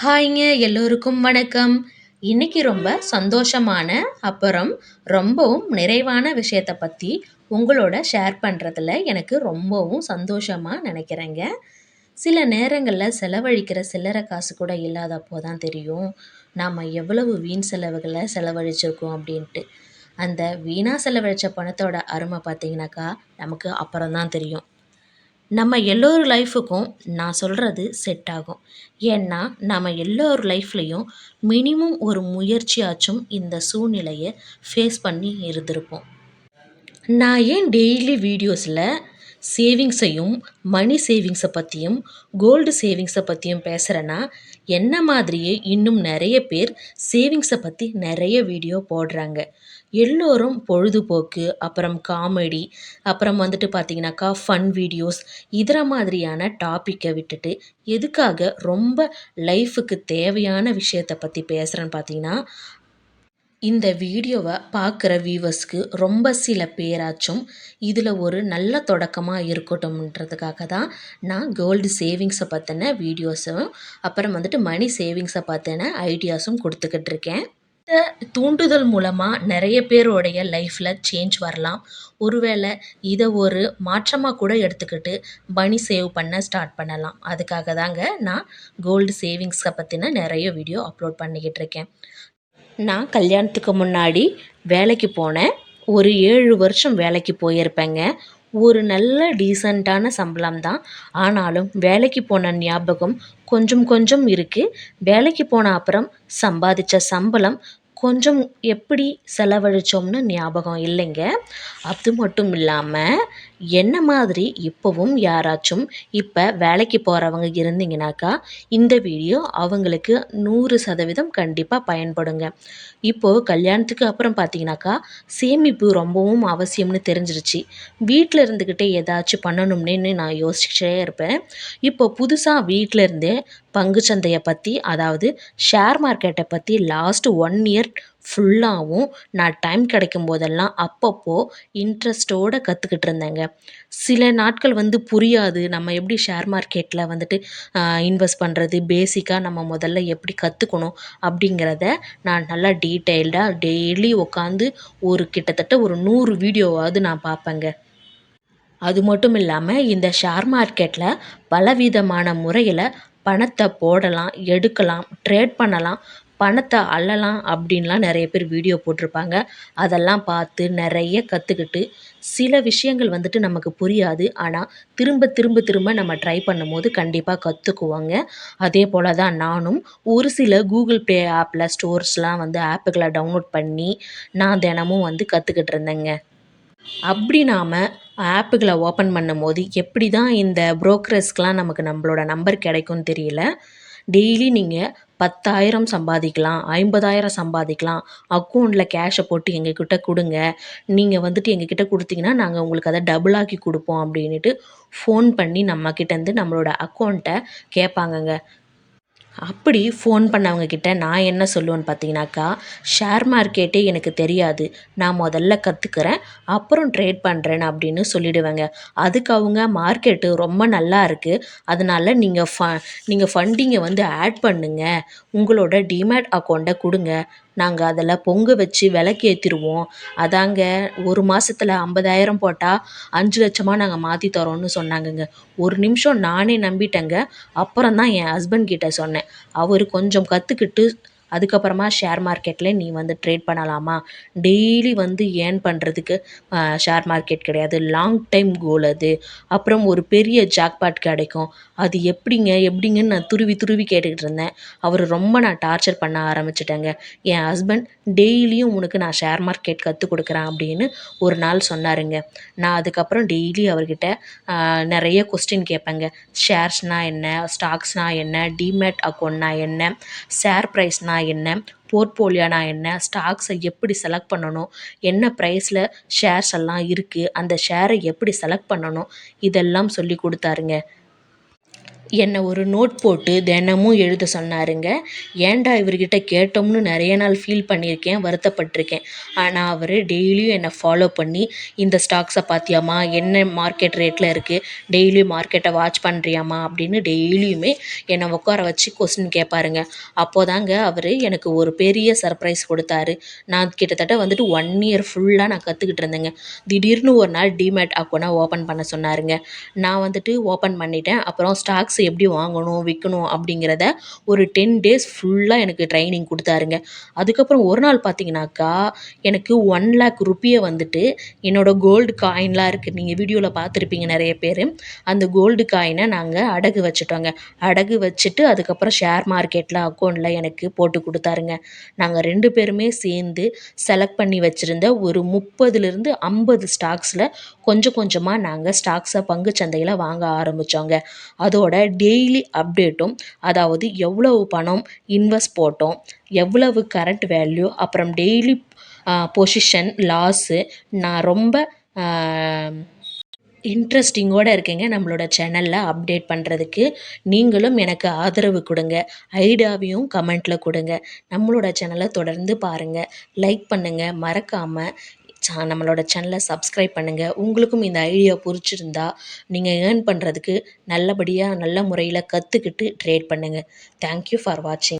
ஹாய்ங்க எல்லோருக்கும் வணக்கம். இன்னைக்கு ரொம்ப சந்தோஷமான, அப்புறம் ரொம்பவும் நிறைவான விஷயத்த பத்தி உங்களோட ஷேர் பண்றதுல எனக்கு ரொம்பவும் சந்தோஷமா நினைக்கிறேங்க. சில நேரங்கள்ல செலவழிக்கிற சில்லற காசு கூட இல்லாதப்போ தான் தெரியும், நாம எவ்வளவு வீண் செலவுகள செலவழிச்சிருக்கோம் அப்படின்ட்டு. அந்த வீணா செலவழிச்ச பணத்தோட அரும பார்த்தீங்கன்னாக்கா, நமக்கு அப்புறம் தான் தெரியும். நம்ம எல்லோர் லைஃபுக்கும் நான் சொல்கிறது செட் ஆகும். ஏன்னா நம்ம எல்லோர் லைஃப்லேயும் மினிமம் ஒரு முயற்சியாச்சும் இந்த சூழ்நிலையை ஃபேஸ் பண்ணி இருந்திருப்போம். நான் ஏன் டெய்லி வீடியோஸில் சேவிங்ஸையும் மணி சேவிங்ஸை பற்றியும் கோல்டு சேவிங்ஸை பற்றியும் பேசுகிறேன்னா, என்ன மாதிரியே இன்னும் நிறைய பேர் சேவிங்ஸை பற்றி நிறைய வீடியோ போடுறாங்க. எல்லோரும் பொழுதுபோக்கு, அப்புறம் காமெடி, அப்புறம் வந்துட்டு பார்த்தீங்கன்னாக்கா ஃபன் வீடியோஸ் இதர மாதிரியான டாப்பிக்கை விட்டுட்டு எதுக்காக ரொம்ப லைஃபுக்கு தேவையான விஷயத்தை பற்றி பேசுகிறேன்னு பார்த்தீங்கன்னா, இந்த வீடியோவை பார்க்குற வியூவர்ஸ்க்கு ரொம்ப சில பேராச்சும் இதில் ஒரு நல்ல தொடக்கமாக இருக்கட்டும்ன்றதுக்காக தான் நான் கோல்டு சேவிங்ஸை பற்றின வீடியோஸும் அப்புறம் வந்துட்டு மணி சேவிங்ஸை பற்றின ஐடியாஸும் கொடுத்துக்கிட்டு இருக்கேன். இந்த தூண்டுதல் மூலமாக நிறைய பேருடைய லைஃப்பில் சேஞ்ச் வரலாம். ஒருவேளை இதை ஒரு மாற்றமாக கூட எடுத்துக்கிட்டு மணி சேவ் பண்ண ஸ்டார்ட் பண்ணலாம். அதுக்காக தாங்க நான் கோல்டு சேவிங்ஸை பற்றின நிறைய வீடியோ அப்லோட் பண்ணிக்கிட்டு இருக்கேன். நான் கல்யாணத்துக்கு முன்னாடி வேலைக்கு போனேன். ஒரு 7 வருஷம் வேலைக்கு போயிருப்பேங்க. ஒரு நல்ல டீசென்ட்டான சம்பளம் தான். ஆனாலும் வேலைக்கு போன ஞாபகம் கொஞ்சம் கொஞ்சம் இருக்கு. வேலைக்கு போன அப்புறம் சம்பாதிச்ச சம்பளம் கொஞ்சம் எப்படி செலவழிச்சோம்னு ஞாபகம் இல்லைங்க. அது மட்டும் இல்லாமல் என்ன மாதிரி இப்போவும் யாராச்சும் இப்போ வேலைக்கு போகிறவங்க இருந்தீங்கனாக்கா, இந்த வீடியோ அவங்களுக்கு 100% கண்டிப்பாக பயன்படுங்க. இப்போது கல்யாணத்துக்கு அப்புறம் பார்த்தீங்கன்னாக்கா, சேமிப்பு ரொம்பவும் அவசியம்னு தெரிஞ்சிருச்சு. வீட்டில் இருந்துக்கிட்டே ஏதாச்சும் பண்ணணும்னு நான் யோசிச்சுட்டே இருப்பேன். இப்போ புதுசாக வீட்டில் இருந்தே பங்குச்சந்தையை பற்றி, அதாவது ஷேர் மார்க்கெட்டை பற்றி லாஸ்ட்டு 1 இயர் ஃபுல்லாகவும் நான் டைம் கிடைக்கும் போதெல்லாம் அப்பப்போ இன்ட்ரெஸ்ட்டோடு கற்றுக்கிட்டு இருந்தேங்க. சில நாட்கள் புரியாது. நம்ம எப்படி ஷேர் மார்க்கெட்டில் வந்துட்டு இன்வெஸ்ட் பண்ணுறது, பேசிக்காக நம்ம முதல்ல எப்படி கற்றுக்கணும் அப்படிங்கிறத நான் நல்லா டீட்டெயில்டாக டெய்லி உட்காந்து ஒரு கிட்டத்தட்ட ஒரு 100 வீடியோவாவது நான் பார்ப்பேங்க. அது மட்டும் இல்லாமல் இந்த ஷேர் மார்க்கெட்டில் பலவிதமான முறையில் பணத்தை போடலாம், எடுக்கலாம், ட்ரேட் பண்ணலாம், பணத்தை அள்ளலாம் அப்படின்லாம் நிறைய பேர் வீடியோ போட்டிருப்பாங்க. அதெல்லாம் பார்த்து நிறைய கற்றுக்கிட்டு சில விஷயங்கள் நமக்கு புரியாது. ஆனால் திரும்ப திரும்ப திரும்ப நம்ம ட்ரை பண்ணும்போது கண்டிப்பாக கற்றுக்குவோங்க. அதே போல் தான் நானும் ஒரு சில கூகுள் பே ஆப்பில் ஸ்டோர்ஸ்லாம் ஆப்புகளை டவுன்லோட் பண்ணி நான் தினமும் கற்றுக்கிட்டு இருந்தேங்க. அப்படி நாம ஆப்புகள ஓப்பன் பண்ணும்போது, எப்படி தான் இந்த புரோக்கர்ஸ்க்கெலாம் நமக்கு நம்மளோட நம்பர் கிடைக்கும்னு தெரியல. டெய்லி நீங்க 10,000 சம்பாதிக்கலாம், 50,000 சம்பாதிக்கலாம். அக்கவுண்ட்டில் கேஷை போட்டு எங்ககிட்ட குடுங்க. நீங்க எங்ககிட்ட குடுத்தீங்கன்னா, நாங்க உங்களுக்கு அத டபுள் ஆக்கி குடுப்போம் அப்படின்னுட்டு ஃபோன் பண்ணி நம்மகிட்டேருந்து நம்மளோட அக்கவுண்ட்ட கேட்பாங்கங்க. அப்படி ஃபோன் பண்ணவங்க கிட்ட நான் என்ன சொல்லுவேன்னு பார்த்தீங்கன்னாக்கா, ஷேர் மார்க்கெட்டே எனக்கு தெரியாது. நான் முதல்ல கத்துக்கிறேன். அப்புறம் ட்ரேட் பண்ணுறேன் அப்படின்னு சொல்லிடுவேங்க. அதுக்கு அவங்க மார்க்கெட்டு ரொம்ப நல்லா இருக்கு. அதனால நீங்க ஃபண்டிங்கை ஆட் பண்ணுங்க. உங்களோட டிமேட் அக்கவுண்ட்ட குடுங்க. நாங்க அதில பொங்க வச்சு விளக்கேத்திருவோம். அதாங்க 1 மாசத்துல 50,000 போட்டா 5,00,000 நாங்க மாத்தி தரோம்னு சொன்னாங்கங்க. ஒரு நிமிஷம் நானே நம்பிட்டேங்க. அப்புறம் தான் என் ஹஸ்பண்ட் கிட்ட சொன்னேன். அவரு கொஞ்சம் கத்துக்கிட்டு, அதுக்கப்புறமா ஷேர் மார்க்கெட்ல நீ ட்ரேட் பண்ணலாமா? டெய்லி ஏர்ன் பண்ணுறதுக்கு ஷேர் மார்க்கெட் கிடையாது. லாங் டைம் கோல் அது. அப்புறம் ஒரு பெரிய ஜாக்பாட் கிடைக்கும். அது எப்படிங்கன்னு நான் துருவி துருவி கேட்டுக்கிட்டு இருந்தேன். நான் டார்ச்சர் பண்ண ஆரம்பிச்சுட்டேங்க. என் ஹஸ்பண்ட் டெய்லியும் உனக்கு நான் ஷேர் மார்க்கெட் கத்துக் கொடுக்குறேன் அப்படின்னு ஒரு நாள் சொன்னாருங்க. நான் அதுக்கப்புறம் டெய்லி அவர்கிட்ட நிறைய கொஸ்டின் கேட்பேங்க. ஷேர்ஸ்னால் என்ன? ஸ்டாக்ஸ்னால் என்ன? டிமேட் அக்கௌண்ட்னா என்ன? ஷேர் ப்ரைஸ்னால் என்ன? போர்ட்ஃபோலியோனா என்ன? ஸ்டாக்ஸை எப்படி செலக்ட் பண்ணணும்? என்ன ப்ரைஸில் ஷேர்ஸ் எல்லாம் இருக்குது? அந்த ஷேரை எப்படி செலக்ட் பண்ணணும்? இதெல்லாம் சொல்லி கொடுத்தாருங்க. என்னை ஒரு நோட் போட்டு தினமும் எழுத சொன்னாருங்க. ஏன்டா இவர்கிட்ட கேட்டோம்னு நிறைய நாள் ஃபீல் பண்ணியிருக்கேன், வருத்தப்பட்டிருக்கேன். ஆனால் அவர் டெய்லியும் என்னை ஃபாலோ பண்ணி, இந்த ஸ்டாக்ஸை பார்த்தியாம்மா, என்ன மார்க்கெட் ரேட்டில் இருக்குது, டெய்லியும் மார்க்கெட்டை வாட்ச் பண்ணுறியாம்மா அப்படின்னு டெய்லியுமே என்னை உட்கார வச்சு கொஸ்டின் கேட்பாருங்க. அப்போதாங்க அவர் எனக்கு ஒரு பெரிய சர்ப்ரைஸ் கொடுத்தாரு. நான் கிட்டத்தட்ட வந்துட்டு 1 இயர் ஃபுல்லாக நான் கற்றுக்கிட்டு இருந்தேங்க. திடீர்னு ஒரு நாள் டிமேட் அக்கௌண்ட்டை ஓப்பன் பண்ண சொன்னாருங்க. நான் வந்துட்டு ஓப்பன் பண்ணிட்டேன். அப்புறம் ஸ்டாக்ஸ் எப்படி வாங்கணும், விற்கணும் அப்படிங்கிறத ஒரு 10 டேஸ் ஃபுல்லாக எனக்கு ட்ரைனிங் கொடுத்தாருங்க. அதுக்கப்புறம் ஒரு நாள் பார்த்தீங்கன்னாக்கா, எனக்கு 1,00,000 ருப்பியை வந்துட்டு என்னோட கோல்டு காயின்லாம் இருக்குது. நீங்கள் வீடியோவில் பார்த்துருப்பீங்க நிறைய பேர். அந்த கோல்டு காயினை நாங்கள் அடகு வச்சுட்டோங்க. அடகு வச்சுட்டு அதுக்கப்புறம் ஷேர் மார்க்கெட்டில் அக்கௌண்ட்டில் எனக்கு போட்டு கொடுத்தாருங்க. நாங்கள் 2 பேருமே சேர்ந்து செலக்ட் பண்ணி வச்சுருந்த ஒரு 30லிருந்து 50 ஸ்டாக்ஸில் கொஞ்சம் கொஞ்சமாக நாங்கள் ஸ்டாக்ஸை பங்குச்சந்தையில் வாங்க ஆரம்பித்தோங்க. அதோட டெய்லி அப்டேட்டும், அதாவது எவ்வளவு பணம் இன்வெஸ்ட் போட்டோம், எவ்வளவு கரண்ட் வேல்யூ, அப்புறம் டெய்லி பொசிஷன் லாஸு, நான் ரொம்ப இன்ட்ரெஸ்டிங்கோடு இருக்கேங்க நம்மளோட சேனலில் அப்டேட் பண்ணுறதுக்கு. நீங்களும் எனக்கு ஆதரவு கொடுங்க, ஐடியாவையும் கமெண்ட்டில் கொடுங்க. நம்மளோட சேனலை தொடர்ந்து பாருங்கள், லைக் பண்ணுங்கள், மறக்காமல் நம்மளோட சேனலை சப்ஸ்கிரைப் பண்ணுங்கள். உங்களுக்கும் இந்த ஐடியா பிடிச்சிருந்தா நீங்கள் ஏர்ன் பண்ணுறதுக்கு நல்லபடியாக நல்ல முறையில் கற்றுக்கிட்டு ட்ரேட் பண்ணுங்கள். தேங்க்யூ ஃபார் வாட்சிங்.